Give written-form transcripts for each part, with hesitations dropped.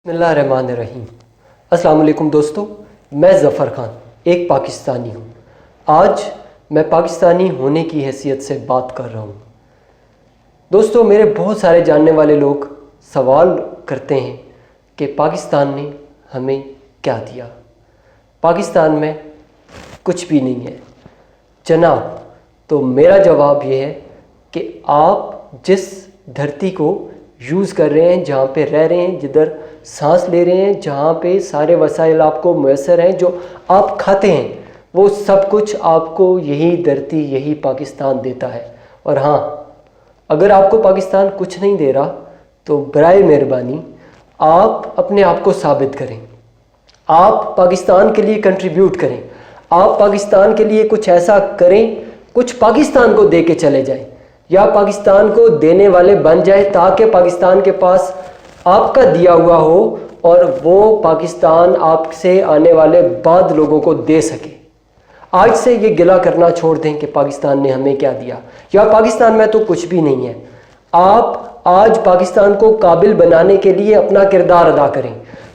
बिस्मिल्लाहिर्रहमानिर्रहीम। अस्सलाम वालेकुम दोस्तों, मैं ज़फ़र ख़ान एक पाकिस्तानी हूँ। आज मैं पाकिस्तानी होने की हैसियत से बात कर रहा हूँ। दोस्तों, मेरे बहुत सारे जानने वाले लोग सवाल करते हैं कि पाकिस्तान ने हमें क्या दिया। पाकिस्तान में कुछ भी नहीं है जनाब। तो मेरा जवाब ये है कि आप जिस धरती को यूज़ कर रहे हैं, जहाँ पे रह रहे हैं, जिधर सांस ले रहे हैं, जहाँ पे सारे वसाइल आपको मैसर हैं, जो आप खाते हैं, वो सब कुछ आपको यही धरती, यही पाकिस्तान देता है। और हाँ, अगर आपको पाकिस्तान कुछ नहीं दे रहा तो बराए मेहरबानी आप अपने आप को साबित करें। आप पाकिस्तान के लिए कंट्रीब्यूट करें, आप पाकिस्तान के लिए कुछ ऐसा करें, कुछ पाकिस्तान को दे के चले जाएं या पाकिस्तान को देने वाले बन जाए, ताकि पाकिस्तान के पास आपका दिया हुआ हो और वो पाकिस्तान आपसे आने वाले बाद लोगों को दे सके। आज से ये गिला करना छोड़ दें कि पाकिस्तान ने हमें क्या दिया या पाकिस्तान में तो कुछ भी नहीं है। आप आज पाकिस्तान को काबिल बनाने के लिए अपना किरदार अदा करें,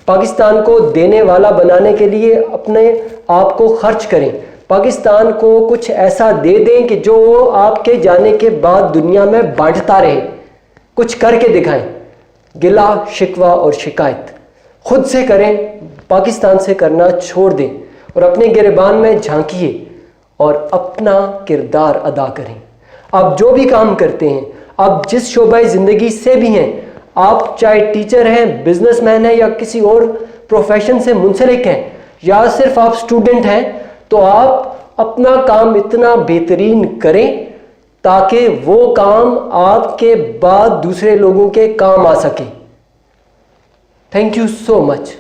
पाकिस्तान को देने वाला बनाने के लिए अपने आप को खर्च करें, पाकिस्तान को कुछ ऐसा दे दें कि जो वो आपके जाने के बाद दुनिया में बांटता रहे। कुछ करके दिखाएं। गिला, शिकवा और शिकायत खुद से करें, पाकिस्तान से करना छोड़ दें और अपने गिरबान में झांकिए और अपना किरदार अदा करें। आप जो भी काम करते हैं, आप जिस शोबे ज़िंदगी से भी हैं, आप चाहे टीचर हैं, बिजनेसमैन हैं या किसी और प्रोफेशन से मुंसलिक हैं या सिर्फ आप स्टूडेंट हैं, तो आप अपना काम इतना बेहतरीन करें ताकि वो काम आपके बाद दूसरे लोगों के काम आ सके। Thank you so much.